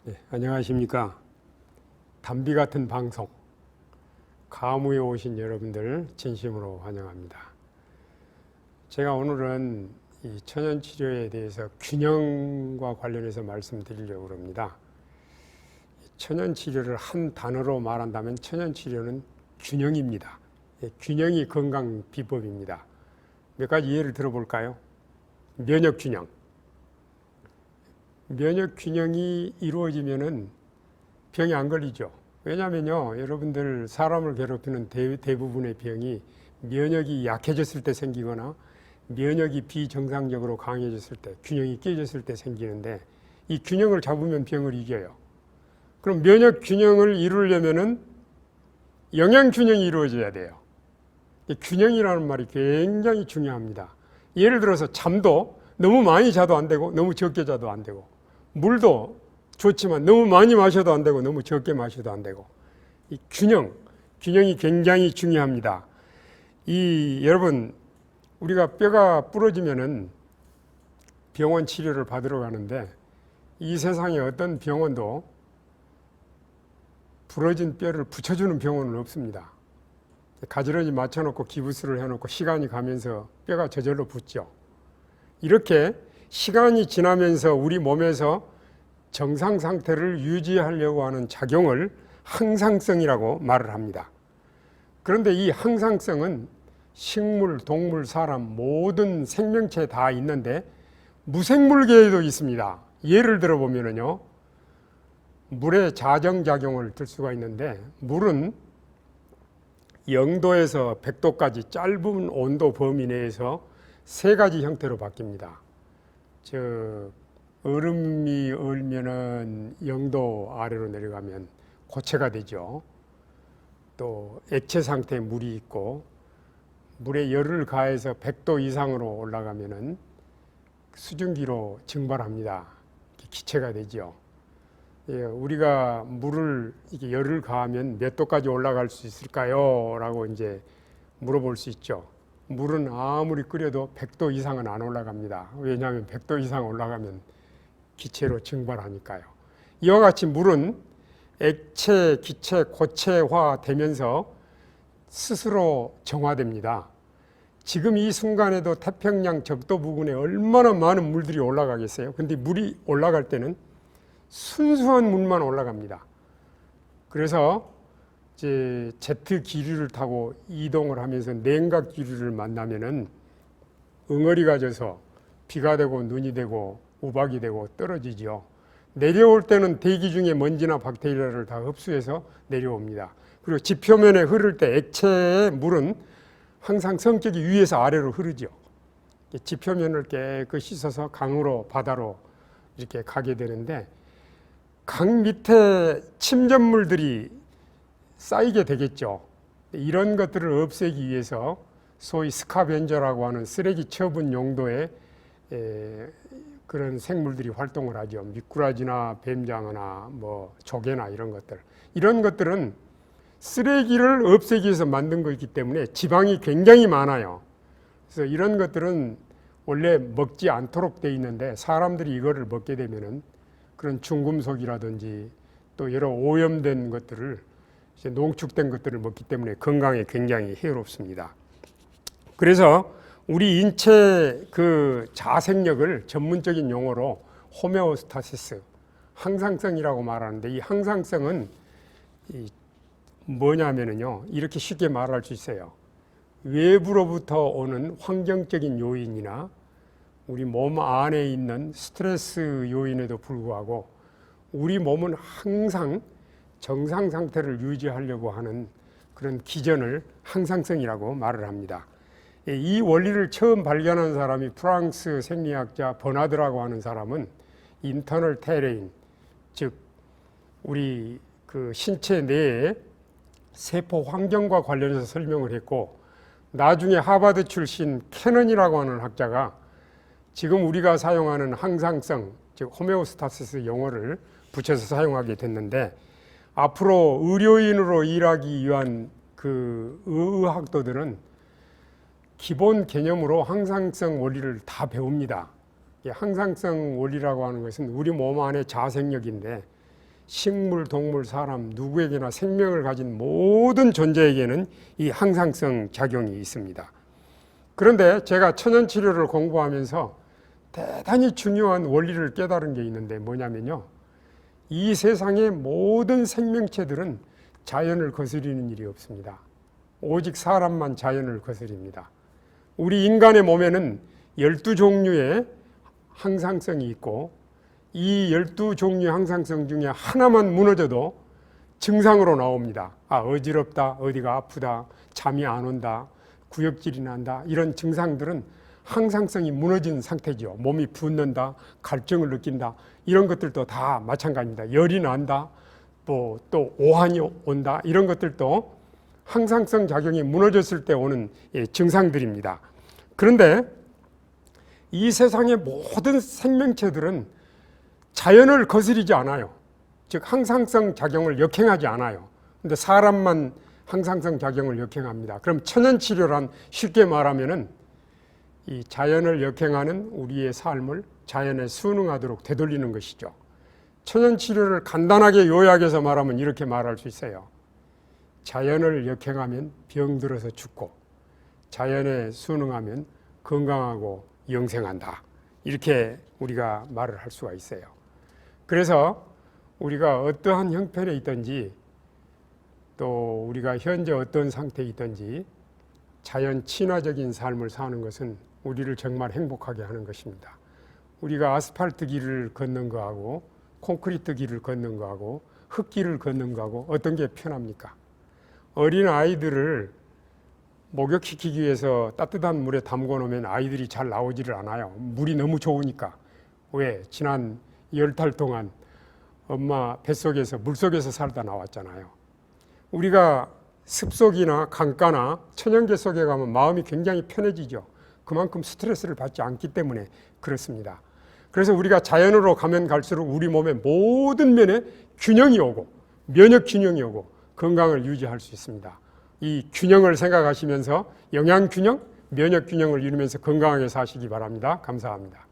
네, 안녕하십니까. 담비 같은 방송 가무에 오신 여러분들 진심으로 환영합니다. 제가 오늘은 이 천연치료에 대해서 균형과 관련해서 말씀드리려고 합니다. 천연치료를 한 단어로 말한다면 천연치료는 균형입니다. 균형이 건강 비법입니다. 몇 가지 예를 들어볼까요? 면역균형. 면역균형이 이루어지면은 병이 안 걸리죠. 왜냐하면요, 여러분들 사람을 괴롭히는 대부분의 병이 면역이 약해졌을 때 생기거나 면역이 비정상적으로 강해졌을 때, 균형이 깨졌을 때 생기는데, 이 균형을 잡으면 병을 이겨요. 그럼 면역균형을 이루려면은 영양균형이 이루어져야 돼요. 이 균형이라는 말이 굉장히 중요합니다. 예를 들어서 잠도 너무 많이 자도 안 되고 너무 적게 자도 안 되고, 물도 좋지만 너무 많이 마셔도 안 되고 너무 적게 마셔도 안 되고, 이 균형이 굉장히 중요합니다. 여러분, 우리가 뼈가 부러지면은 병원 치료를 받으러 가는데, 이 세상에 어떤 병원도 부러진 뼈를 붙여주는 병원은 없습니다. 가지런히 맞춰놓고 기부스를 해놓고 시간이 가면서 뼈가 저절로 붙죠. 이렇게 시간이 지나면서 우리 몸에서 정상 상태를 유지하려고 하는 작용을 항상성이라고 말을 합니다. 그런데 이 항상성은 식물, 동물, 사람 모든 생명체에 다 있는데 무생물계에도 있습니다. 예를 들어 보면요, 물의 자정작용을 들 수가 있는데, 물은 0도에서 100도까지 짧은 온도 범위 내에서 세 가지 형태로 바뀝니다. 얼음이 얼면은 0도 아래로 내려가면 고체가 되죠. 또 액체 상태의 물이 있고, 물에 열을 가해서 100도 이상으로 올라가면은 수증기로 증발합니다. 기체가 되죠. 우리가 물을 이렇게 열을 가하면 몇 도까지 올라갈 수 있을까요? 라고 이제 물어볼 수 있죠. 물은 아무리 끓여도 100도 이상은 안 올라갑니다. 왜냐하면 100도 이상 올라가면 기체로 증발하니까요. 이와 같이 물은 액체, 기체, 고체화 되면서 스스로 정화됩니다. 지금 이 순간에도 태평양 적도 부근에 얼마나 많은 물들이 올라가겠어요? 근데 물이 올라갈 때는 순수한 물만 올라갑니다. 그래서 이제 제트 기류를 타고 이동을 하면서 냉각 기류를 만나면은 응어리가 져서 비가 되고 눈이 되고 우박이 되고 떨어지죠. 내려올 때는 대기 중에 먼지나 박테리아를 다 흡수해서 내려옵니다. 그리고 지표면에 흐를 때 액체의 물은 항상 성격이 위에서 아래로 흐르죠. 지표면을 깨끗이 씻어서 강으로 바다로 이렇게 가게 되는데, 강 밑에 침전물들이 쌓이게 되겠죠. 이런 것들을 없애기 위해서 소위 스카벤저라고 하는 쓰레기 처분 용도의 그런 생물들이 활동을 하죠. 미꾸라지나 뱀장어나 뭐 조개나 이런 것들. 이런 것들은 쓰레기를 없애기 위해서 만든 거기 때문에 지방이 굉장히 많아요. 그래서 이런 것들은 원래 먹지 않도록 돼 있는데, 사람들이 이거를 먹게 되면은 그런 중금속이라든지 또 여러 오염된 것들을, 농축된 것들을 먹기 때문에 건강에 굉장히 해롭습니다. 그래서 우리 인체 그 자생력을 전문적인 용어로 호메오스타시스, 항상성이라고 말하는데, 이 항상성은 뭐냐면요, 이렇게 쉽게 말할 수 있어요. 외부로부터 오는 환경적인 요인이나 우리 몸 안에 있는 스트레스 요인에도 불구하고 우리 몸은 항상 정상 상태를 유지하려고 하는 그런 기전을 항상성이라고 말을 합니다. 이 원리를 처음 발견한 사람이 프랑스 생리학자 버나드라고 하는 사람은 인터널 테레인, 즉 우리 그 신체 내에 세포 환경과 관련해서 설명을 했고, 나중에 하버드 출신 캐넌이라고 하는 학자가 지금 우리가 사용하는 항상성, 즉 호메오스타시스 용어를 붙여서 사용하게 됐는데, 앞으로 의료인으로 일하기 위한 그 의학도들은 기본 개념으로 항상성 원리를 다 배웁니다. 항상성 원리라고 하는 것은 우리 몸 안의 자생력인데, 식물, 동물, 사람 누구에게나 생명을 가진 모든 존재에게는 이 항상성 작용이 있습니다. 그런데 제가 천연치료를 공부하면서 대단히 중요한 원리를 깨달은 게 있는데 뭐냐면요, 이 세상의 모든 생명체들은 자연을 거스리는 일이 없습니다. 오직 사람만 자연을 거스립니다. 우리 인간의 몸에는 12종류의 항상성이 있고 이 12종류의 항상성 중에 하나만 무너져도 증상으로 나옵니다. 어지럽다, 어디가 아프다, 잠이 안 온다, 구역질이 난다, 이런 증상들은 항상성이 무너진 상태죠. 몸이 붓는다, 갈증을 느낀다, 이런 것들도 다 마찬가지입니다. 열이 난다, 또 오한이 온다, 이런 것들도 항상성 작용이 무너졌을 때 오는 증상들입니다. 그런데 이 세상의 모든 생명체들은 자연을 거스리지 않아요. 즉 항상성 작용을 역행하지 않아요. 근데 사람만 항상성 작용을 역행합니다. 그럼 천연치료란 쉽게 말하면은 이 자연을 역행하는 우리의 삶을 자연에 순응하도록 되돌리는 것이죠. 천연치료를 간단하게 요약해서 말하면 이렇게 말할 수 있어요. 자연을 역행하면 병들어서 죽고 자연에 순응하면 건강하고 영생한다. 이렇게 우리가 말을 할 수가 있어요. 그래서 우리가 어떠한 형편에 있든지 또 우리가 현재 어떤 상태에 있든지 자연 친화적인 삶을 사는 것은 우리를 정말 행복하게 하는 것입니다. 우리가 아스팔트 길을 걷는 거하고 콘크리트 길을 걷는 거하고 흙길을 걷는 거하고 어떤 게 편합니까? 어린 아이들을 목욕시키기 위해서 따뜻한 물에 담궈 놓으면 아이들이 잘 나오지를 않아요. 물이 너무 좋으니까. 왜? 지난 10달 동안 엄마 뱃속에서 물속에서 살다 나왔잖아요. 우리가 습속이나 강가나 천연계 속에 가면 마음이 굉장히 편해지죠. 그만큼 스트레스를 받지 않기 때문에 그렇습니다. 그래서 우리가 자연으로 가면 갈수록 우리 몸의 모든 면에 균형이 오고 면역 균형이 오고 건강을 유지할 수 있습니다. 이 균형을 생각하시면서 영양 균형, 면역 균형을 이루면서 건강하게 사시기 바랍니다. 감사합니다.